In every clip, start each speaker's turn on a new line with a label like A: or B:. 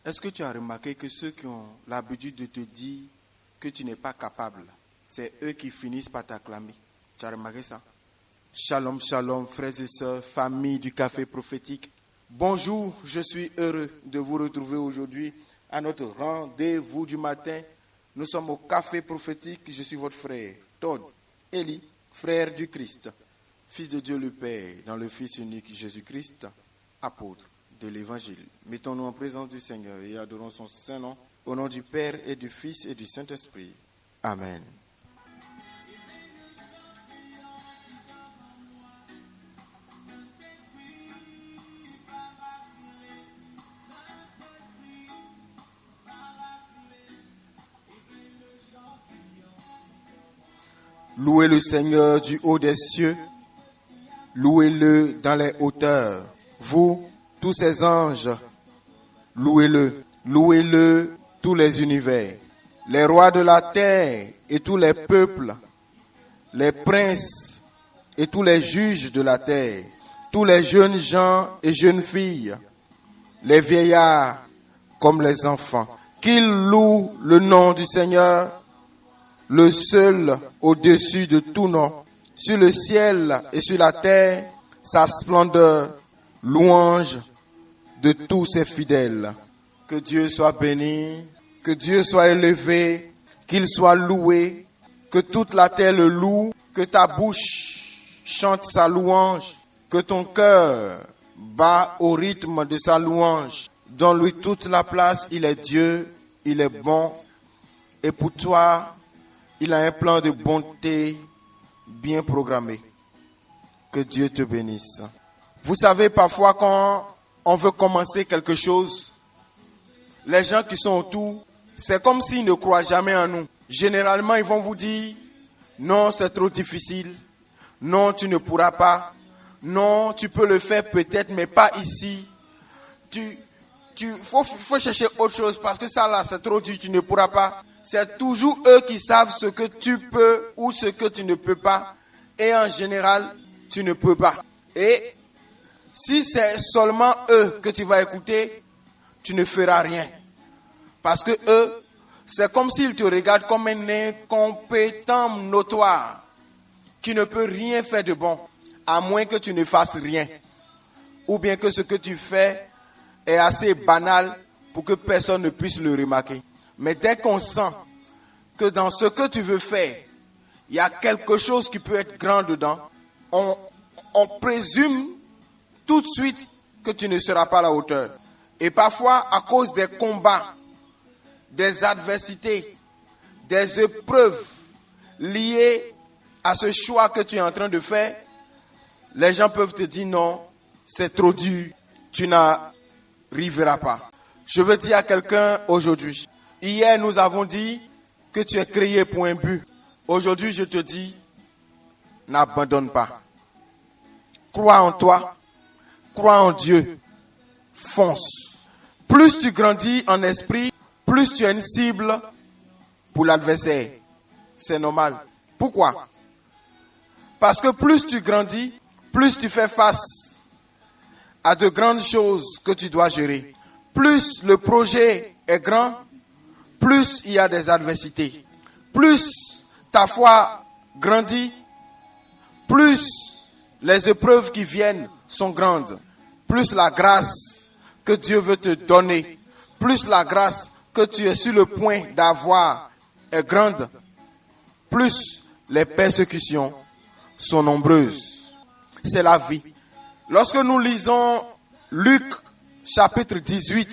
A: Est-ce que tu as remarqué que ceux qui ont l'habitude de te dire que tu n'es pas capable, c'est eux qui finissent par t'acclamer? Tu as remarqué ça? Shalom, shalom, frères et sœurs, famille du Café Prophétique. Bonjour, je suis heureux de vous retrouver aujourd'hui à notre rendez-vous du matin. Nous sommes au Café Prophétique. Je suis votre frère, Todd Eli, frère du Christ, fils de Dieu le Père, dans le Fils unique Jésus-Christ, apôtre de l'Évangile. Mettons-nous en présence du Seigneur et adorons son saint nom, au nom du Père et du Fils et du Saint-Esprit. Amen. Louez le Seigneur du haut des cieux, louez-le dans les hauteurs. Vous, tous ces anges, louez-le, louez-le tous les univers. Les rois de la terre et tous les peuples, les princes et tous les juges de la terre, tous les jeunes gens et jeunes filles, les vieillards comme les enfants, qu'ils louent le nom du Seigneur, le seul au-dessus de tout nom, sur le ciel et sur la terre, sa splendeur, louange de tous ses fidèles. Que Dieu soit béni, que Dieu soit élevé, qu'il soit loué, que toute la terre le loue, que ta bouche chante sa louange, que ton cœur bat au rythme de sa louange. Donne-lui toute la place, il est Dieu, il est bon, et pour toi, il a un plan de bonté bien programmé. Que Dieu te bénisse. Vous savez, parfois quand on veut commencer quelque chose, les gens qui sont autour, c'est comme s'ils ne croient jamais en nous. Généralement, ils vont vous dire, non, c'est trop difficile. Non, tu ne pourras pas. Non, tu peux le faire peut-être, mais pas ici. Faut chercher autre chose parce que ça là, c'est trop dur, tu ne pourras pas. C'est toujours eux qui savent ce que tu peux ou ce que tu ne peux pas. Et en général, tu ne peux pas. Et si c'est seulement eux que tu vas écouter, tu ne feras rien. Parce que eux, c'est comme s'ils te regardent comme un incompétent notoire qui ne peut rien faire de bon, à moins que tu ne fasses rien. Ou bien que ce que tu fais est assez banal pour que personne ne puisse le remarquer. Mais dès qu'on sent que dans ce que tu veux faire, il y a quelque chose qui peut être grand dedans, on présume tout de suite que tu ne seras pas à la hauteur. Et parfois, à cause des combats, des adversités, des épreuves liées à ce choix que tu es en train de faire, les gens peuvent te dire non, c'est trop dur, tu n'arriveras pas. Je veux dire à quelqu'un aujourd'hui, hier nous avons dit que tu es créé pour un but. Aujourd'hui je te dis, n'abandonne pas. Crois en toi, crois en Dieu, fonce. Plus tu grandis en esprit, plus tu es une cible pour l'adversaire. C'est normal. Pourquoi? Parce que plus tu grandis, plus tu fais face à de grandes choses que tu dois gérer. Plus le projet est grand, plus il y a des adversités. Plus ta foi grandit, plus les épreuves qui viennent sont grandes. Plus la grâce que Dieu veut te donner, plus la grâce que tu es sur le point d'avoir est grande, plus les persécutions sont nombreuses. C'est la vie. Lorsque nous lisons Luc chapitre 18,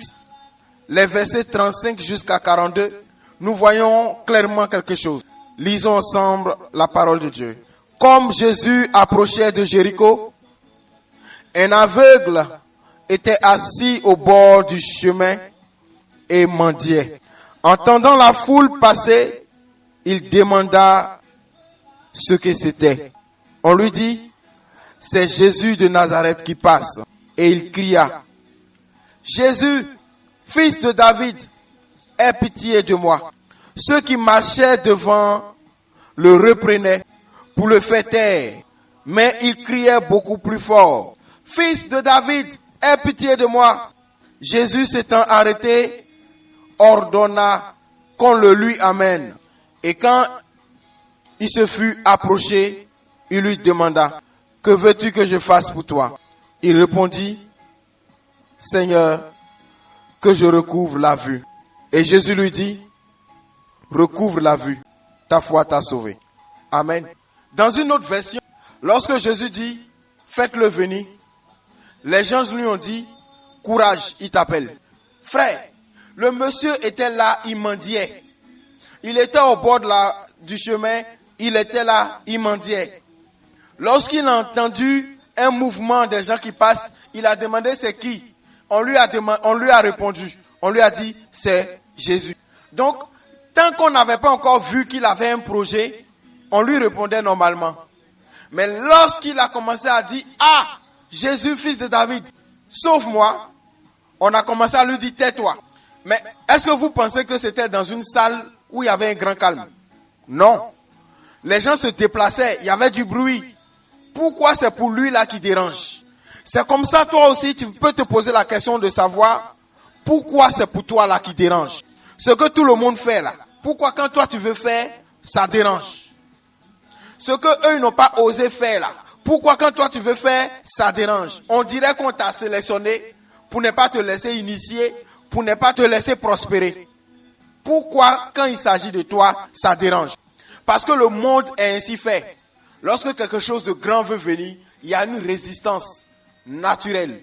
A: les versets 35 jusqu'à 42, nous voyons clairement quelque chose. Lisons ensemble la parole de Dieu. Comme Jésus approchait de Jéricho, un aveugle était assis au bord du chemin et mendiait. Entendant la foule passer, il demanda ce que c'était. On lui dit, c'est Jésus de Nazareth qui passe. Et il cria, Jésus, fils de David, aie pitié de moi. Ceux qui marchaient devant le reprenaient pour le faire taire. Mais il criait beaucoup plus fort, Fils de David, aie pitié de moi. Jésus s'étant arrêté, ordonna qu'on le lui amène. Et quand il se fut approché, il lui demanda, « Que veux-tu que je fasse pour toi ?» Il répondit, « Seigneur, que je recouvre la vue. » Et Jésus lui dit, « Recouvre la vue, ta foi t'a sauvé. » Amen. Dans une autre version, lorsque Jésus dit, « Faites-le venir », les gens lui ont dit, « Courage, il t'appelle. » Frère, le monsieur était là, il mendiait. Il était au bord du chemin, il était là, il mendiait. Lorsqu'il a entendu un mouvement des gens qui passent, il a demandé c'est qui. On lui a répondu. On lui a dit c'est Jésus. Donc, tant qu'on n'avait pas encore vu qu'il avait un projet, on lui répondait normalement. Mais lorsqu'il a commencé à dire, ah, Jésus, fils de David, sauve-moi, on a commencé à lui dire, tais-toi. Mais est-ce que vous pensez que c'était dans une salle où il y avait un grand calme? Non. Les gens se déplaçaient, il y avait du bruit. Pourquoi c'est pour lui là qui dérange? C'est comme ça, toi aussi, tu peux te poser la question de savoir pourquoi c'est pour toi là qui dérange. Ce que tout le monde fait là. Pourquoi quand toi tu veux faire, ça dérange? Ce que eux ils n'ont pas osé faire là. Pourquoi quand toi tu veux faire, ça dérange? On dirait qu'on t'a sélectionné pour ne pas te laisser initier, pour ne pas te laisser prospérer. Pourquoi quand il s'agit de toi, ça dérange? Parce que le monde est ainsi fait. Lorsque quelque chose de grand veut venir, il y a une résistance naturelle,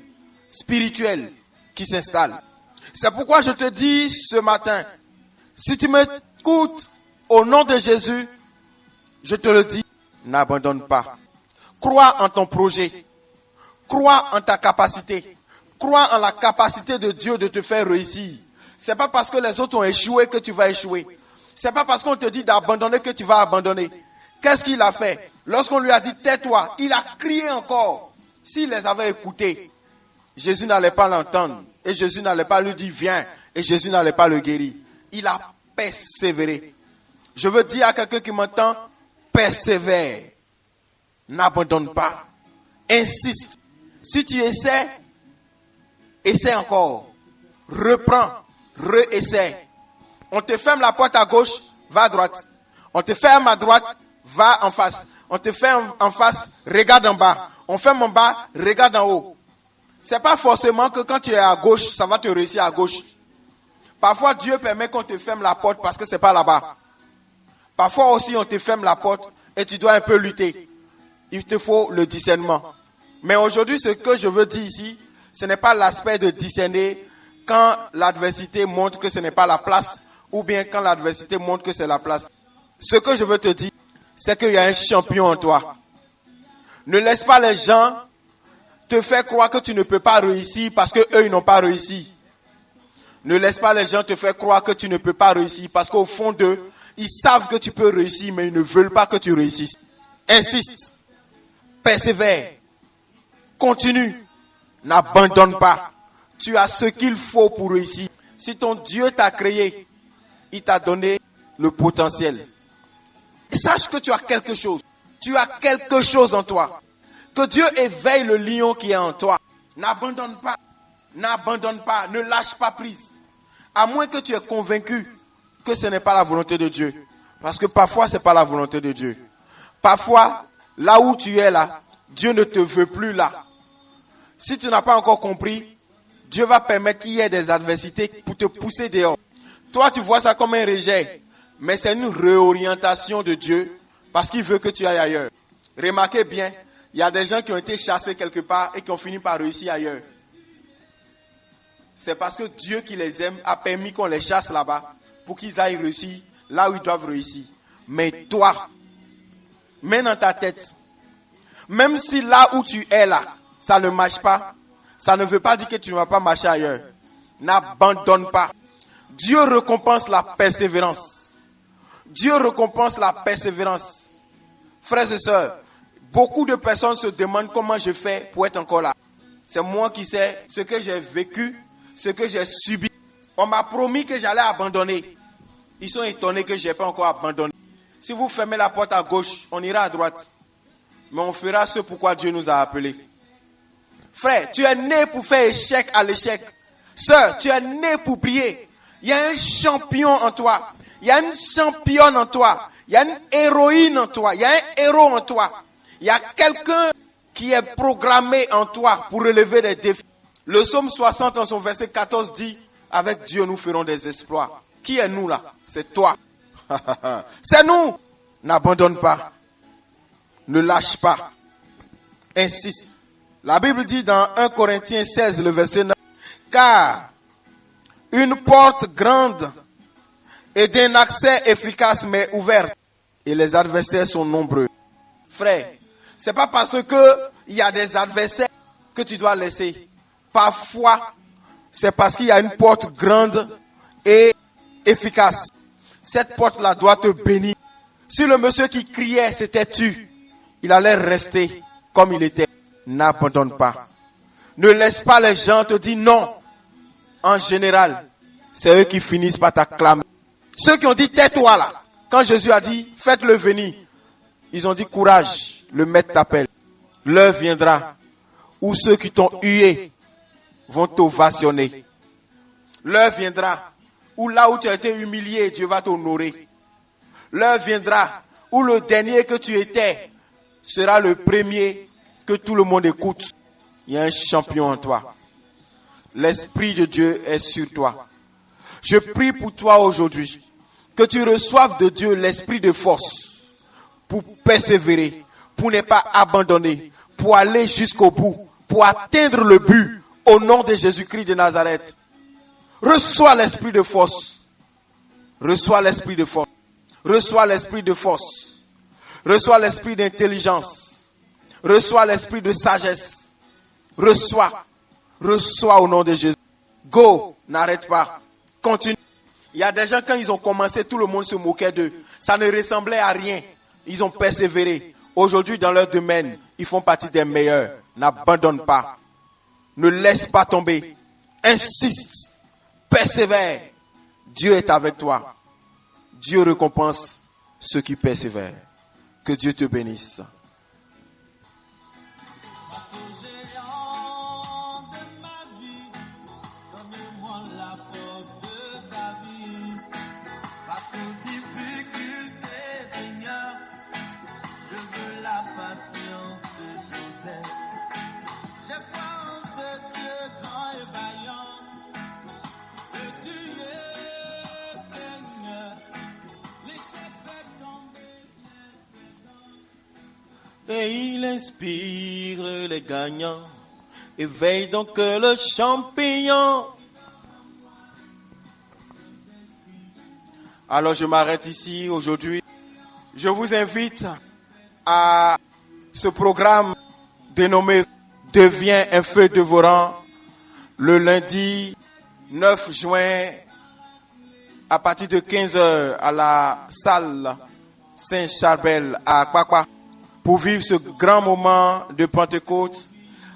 A: spirituelle qui s'installe. C'est pourquoi je te dis ce matin, si tu m'écoutes au nom de Jésus, je te le dis, n'abandonne pas. Crois en ton projet. Crois en ta capacité. Crois en la capacité de Dieu de te faire réussir. C'est pas parce que les autres ont échoué que tu vas échouer. C'est pas parce qu'on te dit d'abandonner que tu vas abandonner. Qu'est-ce qu'il a fait? Lorsqu'on lui a dit tais-toi, il a crié encore. S'il les avait écoutés, Jésus n'allait pas l'entendre. Et Jésus n'allait pas lui dire viens. Et Jésus n'allait pas le guérir. Il a persévéré. Je veux dire à quelqu'un qui m'entend, persévère. N'abandonne pas. Insiste. Si tu essaies, essaie encore. Reprends. Réessaie. On te ferme la porte à gauche, va à droite. On te ferme à droite, va en face. On te ferme en face, regarde en bas. On ferme en bas, regarde en haut. C'est pas forcément que quand tu es à gauche, ça va te réussir à gauche. Parfois, Dieu permet qu'on te ferme la porte parce que c'est pas là-bas. Parfois aussi, on te ferme la porte et tu dois un peu lutter. Il te faut le discernement. Mais aujourd'hui, ce que je veux dire ici, ce n'est pas l'aspect de discerner quand l'adversité montre que ce n'est pas la place ou bien quand l'adversité montre que c'est la place. Ce que je veux te dire, c'est qu'il y a un champion en toi. Ne laisse pas les gens te faire croire que tu ne peux pas réussir parce que eux ils n'ont pas réussi. Ne laisse pas les gens te faire croire que tu ne peux pas réussir parce qu'au fond d'eux, ils savent que tu peux réussir mais ils ne veulent pas que tu réussisses. Insiste. Persévère. Continue. N'abandonne pas. Tu as ce qu'il faut pour réussir. Si ton Dieu t'a créé, il t'a donné le potentiel. Sache que tu as quelque chose. Tu as quelque chose en toi. Que Dieu éveille le lion qui est en toi. N'abandonne pas. N'abandonne pas. Ne lâche pas prise. À moins que tu aies convaincu que ce n'est pas la volonté de Dieu. Parce que parfois, ce n'est pas la volonté de Dieu. Parfois, là où tu es là, Dieu ne te veut plus là. Si tu n'as pas encore compris, Dieu va permettre qu'il y ait des adversités pour te pousser dehors. Toi, tu vois ça comme un rejet. Mais c'est une réorientation de Dieu parce qu'il veut que tu ailles ailleurs. Remarquez bien, il y a des gens qui ont été chassés quelque part et qui ont fini par réussir ailleurs. C'est parce que Dieu qui les aime a permis qu'on les chasse là-bas pour qu'ils aillent réussir là où ils doivent réussir. Mais toi, mets dans ta tête, même si là où tu es là, ça ne marche pas, ça ne veut pas dire que tu ne vas pas marcher ailleurs. N'abandonne pas. Dieu récompense la persévérance. Dieu récompense la persévérance. Frères et sœurs, beaucoup de personnes se demandent comment je fais pour être encore là. C'est moi qui sais ce que j'ai vécu, ce que j'ai subi. On m'a promis que j'allais abandonner. Ils sont étonnés que je n'ai pas encore abandonné. Si vous fermez la porte à gauche, on ira à droite. Mais on fera ce pourquoi Dieu nous a appelés. Frère, tu es né pour faire échec à l'échec. Sœur, tu es née pour prier. Il y a un champion en toi. Il y a une championne en toi. Il y a une héroïne en toi. Il y a un héros en toi. Il y a quelqu'un qui est programmé en toi pour relever des défis. Le psaume 60 en son verset 14 dit, avec Dieu nous ferons des exploits. Qui est nous là? C'est toi. C'est nous. N'abandonne pas. Ne lâche pas. Insiste. La Bible dit dans 1 Corinthiens 16, le verset 9, car une porte grande et d'un accès efficace mais ouverte, et les adversaires sont nombreux. Frère, c'est pas parce que il y a des adversaires que tu dois laisser. Parfois, c'est parce qu'il y a une porte grande et efficace. Cette porte-là doit te bénir. Si le monsieur qui criait s'était tu, il allait rester comme il était. N'abandonne pas. Ne laisse pas les gens te dire non. En général, c'est eux qui finissent par t'acclamer. Ceux qui ont dit tais-toi là. Quand Jésus a dit faites-le venir, ils ont dit courage, le maître t'appelle. L'heure viendra où ceux qui t'ont hué vont t'ovationner. L'heure viendra où là où tu as été humilié, Dieu va t'honorer. L'heure viendra où le dernier que tu étais sera le premier que tout le monde écoute. Il y a un champion en toi. L'Esprit de Dieu est sur toi. Je prie pour toi aujourd'hui que tu reçoives de Dieu l'esprit de force pour persévérer, pour ne pas abandonner, pour aller jusqu'au bout, pour atteindre le but au nom de Jésus-Christ de Nazareth. Reçois l'esprit de force. Reçois l'esprit de force. Reçois l'esprit de force. Reçois l'esprit d'intelligence. Reçois l'esprit de sagesse. Reçois. Reçois au nom de Jésus. Go. N'arrête pas. Continue. Il y a des gens, quand ils ont commencé, tout le monde se moquait d'eux. Ça ne ressemblait à rien. Ils ont persévéré. Aujourd'hui, dans leur domaine, ils font partie des meilleurs. N'abandonne pas. Ne laisse pas tomber. Insiste. Persévère. Dieu est avec toi. Dieu récompense ceux qui persévèrent. Que Dieu te bénisse. Et il inspire les gagnants, éveille donc le champignon. Alors je m'arrête ici aujourd'hui. Je vous invite à ce programme dénommé Deviens un feu dévorant le lundi 9 juin à partir de 15h à la salle Saint-Charbel à Akpakpa, pour vivre ce grand moment de Pentecôte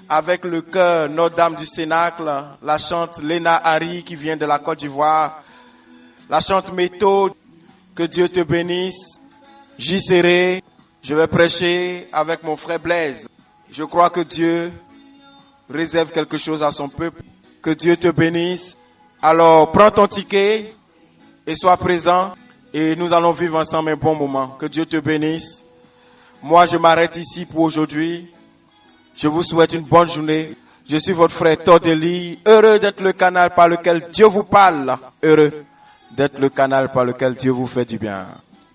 A: avec le chœur Notre-Dame du Cénacle, la chante Léna Harry qui vient de la Côte d'Ivoire, la chante Méthode. Que Dieu te bénisse. J'y serai, je vais prêcher avec mon frère Blaise. Je crois que Dieu réserve quelque chose à son peuple. Que Dieu te bénisse. Alors prends ton ticket et sois présent et nous allons vivre ensemble un bon moment. Que Dieu te bénisse. Moi, je m'arrête ici pour aujourd'hui. Je vous souhaite une bonne journée. Je suis votre frère Tordeli. Heureux d'être le canal par lequel Dieu vous parle. Heureux d'être le canal par lequel Dieu vous fait du bien.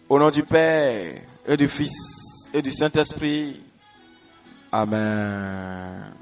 A: Au nom du Père et du Fils et du Saint-Esprit. Amen.